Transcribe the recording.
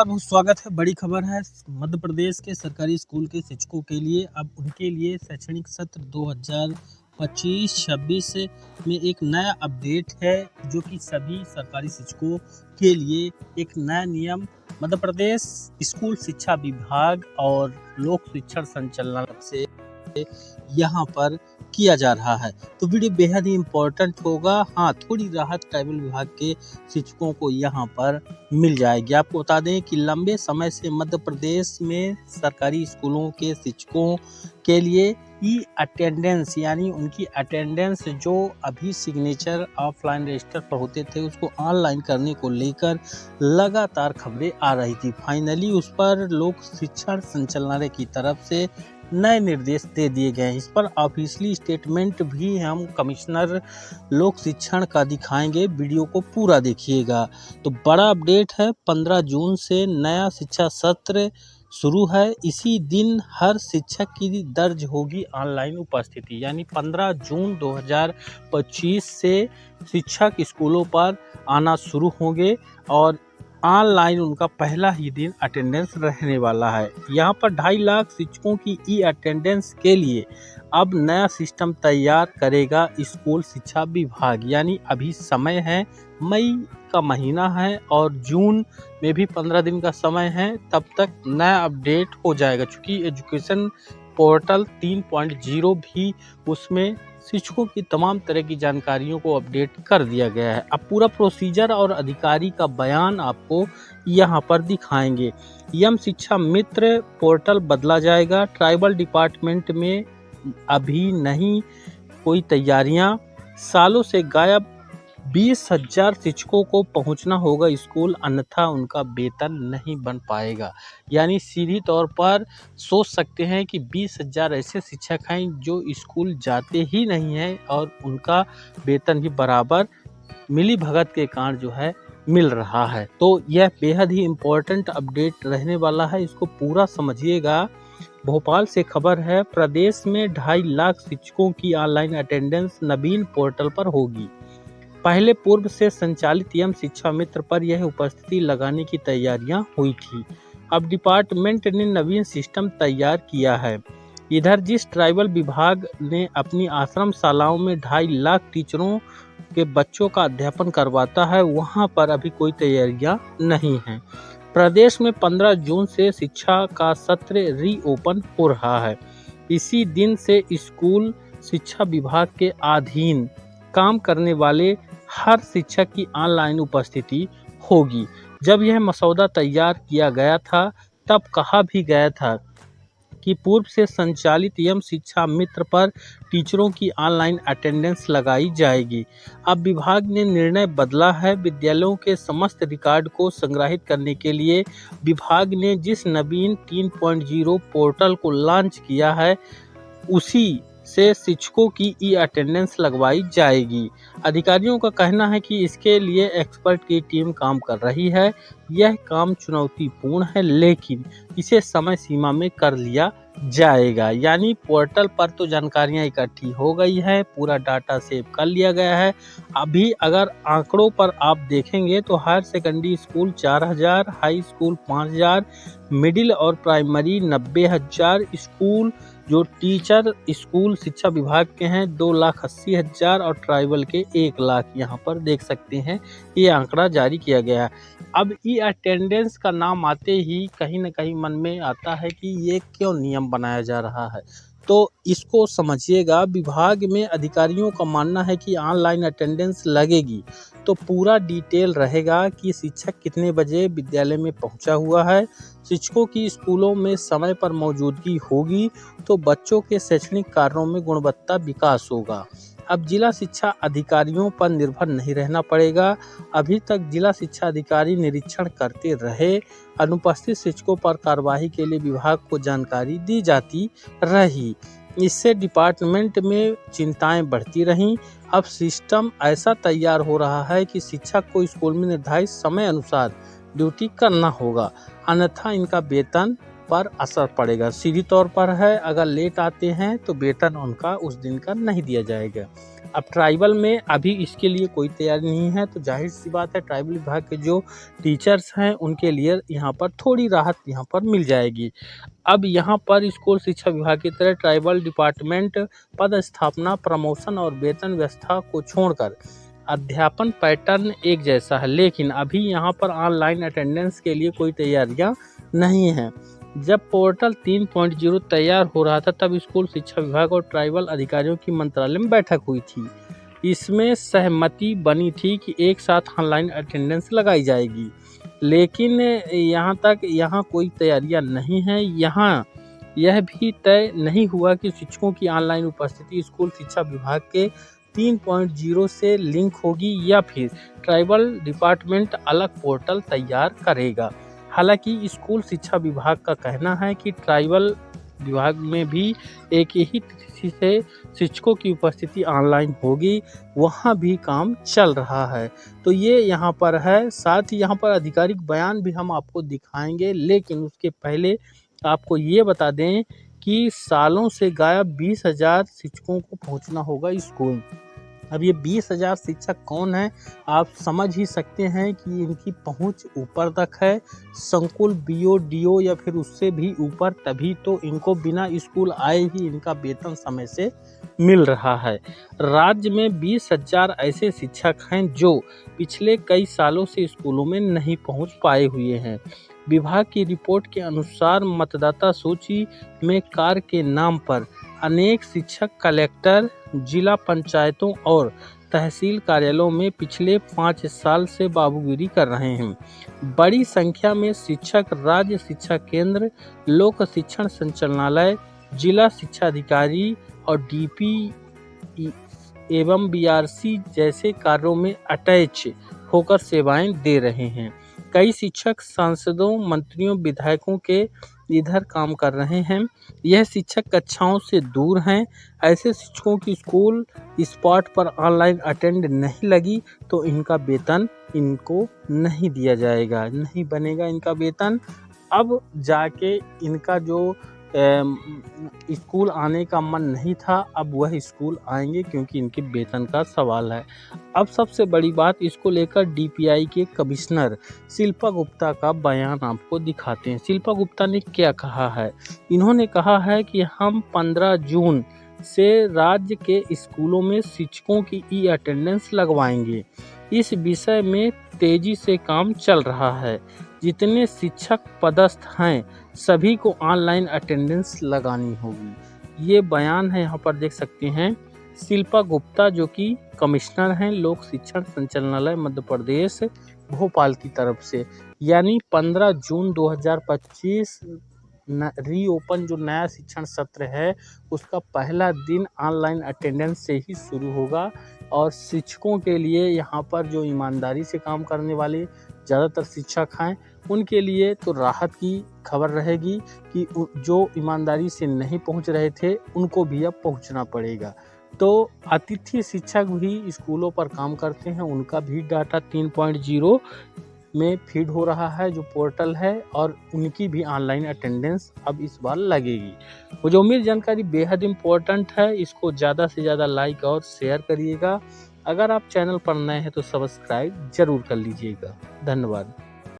बहुत स्वागत है। बड़ी खबर है मध्य प्रदेश के सरकारी स्कूल के शिक्षकों के लिए। अब उनके लिए शैक्षणिक सत्र 2025-26 में एक नया अपडेट है, जो कि सभी सरकारी शिक्षकों के लिए एक नया नियम मध्य प्रदेश स्कूल शिक्षा विभाग और लोक शिक्षण संचालनालय से यहाँ पर किया जा रहा है। तो वीडियो बेहद ही इम्पोर्टेंट होगा। हाँ, थोड़ी राहत ट्राइबल विभाग के शिक्षकों को यहाँ पर मिल जाएगी। आपको बता दें कि लंबे समय से मध्य प्रदेश में सरकारी स्कूलों के शिक्षकों के लिए ई अटेंडेंस यानी उनकी अटेंडेंस जो अभी सिग्नेचर ऑफलाइन रजिस्टर पर होते थे, उसको ऑनलाइन करने को लेकर लगातार खबरें आ रही थी। फाइनली उस पर लोक शिक्षण संचालनालय की तरफ से नए निर्देश दे दिए गए हैं। इस पर ऑफिशियली स्टेटमेंट भी हम कमिश्नर लोक शिक्षण का दिखाएंगे, वीडियो को पूरा देखिएगा। तो बड़ा अपडेट है, 15 जून से नया शिक्षा सत्र शुरू है। इसी दिन हर शिक्षक की दर्ज होगी ऑनलाइन उपस्थिति, यानी 15 जून 2025 से शिक्षक स्कूलों पर आना शुरू होंगे और ऑनलाइन उनका पहला ही दिन अटेंडेंस रहने वाला है। यहाँ पर 2.5 लाख शिक्षकों की ई अटेंडेंस के लिए अब नया सिस्टम तैयार करेगा स्कूल शिक्षा विभाग। यानी अभी समय है, मई का महीना है और जून में भी 15 दिन का समय है, तब तक नया अपडेट हो जाएगा। चूँकि एजुकेशन पोर्टल 3.0 भी उसमें शिक्षकों की तमाम तरह की जानकारियों को अपडेट कर दिया गया है। अब पूरा प्रोसीजर और अधिकारी का बयान आपको यहाँ पर दिखाएंगे। यम शिक्षा मित्र पोर्टल बदला जाएगा। ट्राइबल डिपार्टमेंट में अभी नहीं कोई तैयारियां। सालों से गायब 20,000 शिक्षकों को पहुंचना होगा स्कूल, अन्यथा उनका वेतन नहीं बन पाएगा। यानी सीधी तौर पर सोच सकते हैं कि 20,000 ऐसे शिक्षक हैं जो स्कूल जाते ही नहीं हैं और उनका वेतन भी बराबर मिली भगत के कारण जो है मिल रहा है। तो यह बेहद ही इम्पोर्टेंट अपडेट रहने वाला है, इसको पूरा समझिएगा। भोपाल से खबर है, प्रदेश में 2.5 लाख शिक्षकों की ऑनलाइन अटेंडेंस नवीन पोर्टल पर होगी। पहले पूर्व से संचालित यम शिक्षा मित्र पर यह उपस्थिति लगाने की तैयारियां हुई थी। अब डिपार्टमेंट ने नवीन सिस्टम तैयार किया है। इधर जिस ट्राइबल विभाग ने अपनी आश्रम शालाओं में 2.5 लाख टीचरों के बच्चों का अध्यापन करवाता है, वहां पर अभी कोई तैयारियां नहीं हैं। प्रदेश में 15 जून से शिक्षा का सत्र रीओपन हो रहा है। इसी दिन से स्कूल शिक्षा विभाग के अधीन काम करने वाले हर शिक्षक की ऑनलाइन उपस्थिति होगी। जब यह मसौदा तैयार किया गया था, तब कहा भी गया था कि पूर्व से संचालित यम शिक्षा मित्र पर टीचरों की ऑनलाइन अटेंडेंस लगाई जाएगी। अब विभाग ने निर्णय बदला है। विद्यालयों के समस्त रिकॉर्ड को संग्रहित करने के लिए विभाग ने जिस नवीन 3.0 पोर्टल को लॉन्च किया है, उसी से शिक्षकों की ई अटेंडेंस लगवाई जाएगी। अधिकारियों का कहना है कि इसके लिए एक्सपर्ट की टीम काम कर रही है। यह काम चुनौतीपूर्ण है, लेकिन इसे समय सीमा में कर लिया जाएगा। यानी पोर्टल पर तो जानकारियां इकट्ठी हो गई है, पूरा डाटा सेव कर लिया गया है। अभी अगर आंकड़ों पर आप देखेंगे तो higher secondary school 4,000, high school 5,000, middle और प्राइमरी 90,000, स्कूल जो टीचर स्कूल शिक्षा विभाग के हैं 2,80,000 और ट्राइबल के 1 लाख यहाँ पर देख सकते हैं। ये आंकड़ा जारी किया गया है। अब ई अटेंडेंस का नाम आते ही कहीं न कहीं मन में आता है कि ये क्यों नियम बनाया जा रहा है, तो इसको समझिएगा। विभाग में अधिकारियों का मानना है कि ऑनलाइन अटेंडेंस लगेगी तो पूरा डिटेल रहेगा कि शिक्षक कितने बजे विद्यालय में पहुंचा हुआ है। शिक्षकों की स्कूलों में समय पर मौजूदगी होगी तो बच्चों के शैक्षणिक कार्यों में गुणवत्ता विकास होगा। अब जिला शिक्षा अधिकारियों पर निर्भर नहीं रहना पड़ेगा। अभी तक जिला शिक्षा अधिकारी निरीक्षण करते रहे, अनुपस्थित शिक्षकों पर कार्रवाई के लिए विभाग को जानकारी दी जाती रही। इससे डिपार्टमेंट में चिंताएं बढ़ती रहीं। अब सिस्टम ऐसा तैयार हो रहा है कि शिक्षक को स्कूल में निर्धारित समय अनुसार ड्यूटी करना होगा, अन्यथा इनका वेतन पर असर पड़ेगा। सीधी तौर पर है, अगर लेट आते हैं तो वेतन उनका उस दिन का नहीं दिया जाएगा। अब ट्राइबल में अभी इसके लिए कोई तैयारी नहीं है, तो जाहिर सी बात है ट्राइबल विभाग के जो टीचर्स हैं उनके लिए यहाँ पर थोड़ी राहत यहाँ पर मिल जाएगी। अब यहाँ पर स्कूल शिक्षा विभाग की तरह ट्राइबल डिपार्टमेंट पद स्थापना, प्रमोशन और वेतन व्यवस्था को छोड़कर अध्यापन पैटर्न एक जैसा है, लेकिन अभी यहाँ पर ऑनलाइन अटेंडेंस के लिए कोई तैयारियाँ नहीं हैं। जब पोर्टल 3.0 तैयार हो रहा था तब स्कूल शिक्षा विभाग और ट्राइबल अधिकारियों की मंत्रालय में बैठक हुई थी। इसमें सहमति बनी थी कि एक साथ ऑनलाइन अटेंडेंस लगाई जाएगी, लेकिन यहाँ कोई तैयारियां नहीं हैं। यहाँ यह भी तय नहीं हुआ कि शिक्षकों की ऑनलाइन उपस्थिति स्कूल शिक्षा विभाग के 3.0 से लिंक होगी या फिर ट्राइबल डिपार्टमेंट अलग पोर्टल तैयार करेगा। हालांकि स्कूल शिक्षा विभाग का कहना है कि ट्राइबल विभाग में भी एक ही तिथि से शिक्षकों की उपस्थिति ऑनलाइन होगी, वहाँ भी काम चल रहा है। तो ये यहाँ पर है, साथ ही यहाँ पर आधिकारिक बयान भी हम आपको दिखाएंगे, लेकिन उसके पहले आपको ये बता दें कि सालों से गायब 20,000 शिक्षकों को पहुँचना होगा स्कूल। अब ये 20,000 शिक्षक कौन है, आप समझ ही सकते हैं कि इनकी पहुंच ऊपर तक है, संकुल बीओ डीओ या फिर उससे भी ऊपर, तभी तो इनको बिना स्कूल आए ही इनका वेतन समय से मिल रहा है। राज्य में 20,000 ऐसे शिक्षक हैं जो पिछले कई सालों से स्कूलों में नहीं पहुंच पाए हुए हैं। विभाग की रिपोर्ट के अनुसार मतदाता सूची में कार्य के नाम पर अनेक शिक्षक कलेक्टर, जिला पंचायतों और तहसील कार्यालयों में पिछले 5 साल से बाबूगिरी कर रहे हैं। बड़ी संख्या में शिक्षक राज्य शिक्षा केंद्र, लोक शिक्षण संचालनालय, जिला शिक्षा अधिकारी और डीपी एवं बीआरसी जैसे कार्यों में अटैच होकर सेवाएं दे रहे हैं। कई शिक्षक सांसदों, मंत्रियों, विधायकों के इधर काम कर रहे हैं। यह शिक्षक कक्षाओं से दूर हैं। ऐसे शिक्षकों की स्कूल स्पॉट पर ऑनलाइन अटेंड नहीं लगी तो इनका वेतन इनको नहीं दिया जाएगा, नहीं बनेगा इनका वेतन। अब जाके इनका जो स्कूल आने का मन नहीं था, अब वह स्कूल आएंगे क्योंकि इनके वेतन का सवाल है। अब सबसे बड़ी बात इसको लेकर डीपीआई के कमिश्नर शिल्पा गुप्ता का बयान आपको दिखाते हैं। शिल्पा गुप्ता ने क्या कहा है? इन्होंने कहा है कि हम 15 जून से राज्य के स्कूलों में शिक्षकों की ई अटेंडेंस लगवाएंगे। इस विषय में तेजी से काम चल रहा है। जितने शिक्षक पदस्थ हैं सभी को ऑनलाइन अटेंडेंस लगानी होगी। ये बयान है, यहाँ पर देख सकते हैं, शिल्पा गुप्ता जो कि कमिश्नर हैं लोक शिक्षण संचालनालय मध्य प्रदेश भोपाल की तरफ से। यानी 15 जून 2025 रीओपन जो नया शिक्षण सत्र है उसका पहला दिन ऑनलाइन अटेंडेंस से ही शुरू होगा। और शिक्षकों के लिए यहाँ पर जो ईमानदारी से काम करने वाले ज़्यादातर शिक्षक हैं उनके लिए तो राहत की खबर रहेगी कि जो ईमानदारी से नहीं पहुँच रहे थे उनको भी अब पहुँचना पड़ेगा। तो अतिथि शिक्षक भी स्कूलों पर काम करते हैं, उनका भी डाटा 3.0 में फीड हो रहा है जो पोर्टल है, और उनकी भी ऑनलाइन अटेंडेंस अब इस बार लगेगी। मुझे उम्मीद जानकारी बेहद इम्पोर्टेंट है, इसको ज़्यादा से ज़्यादा लाइक और शेयर करिएगा। अगर आप चैनल पर नए हैं तो सब्सक्राइब जरूर कर लीजिएगा। धन्यवाद।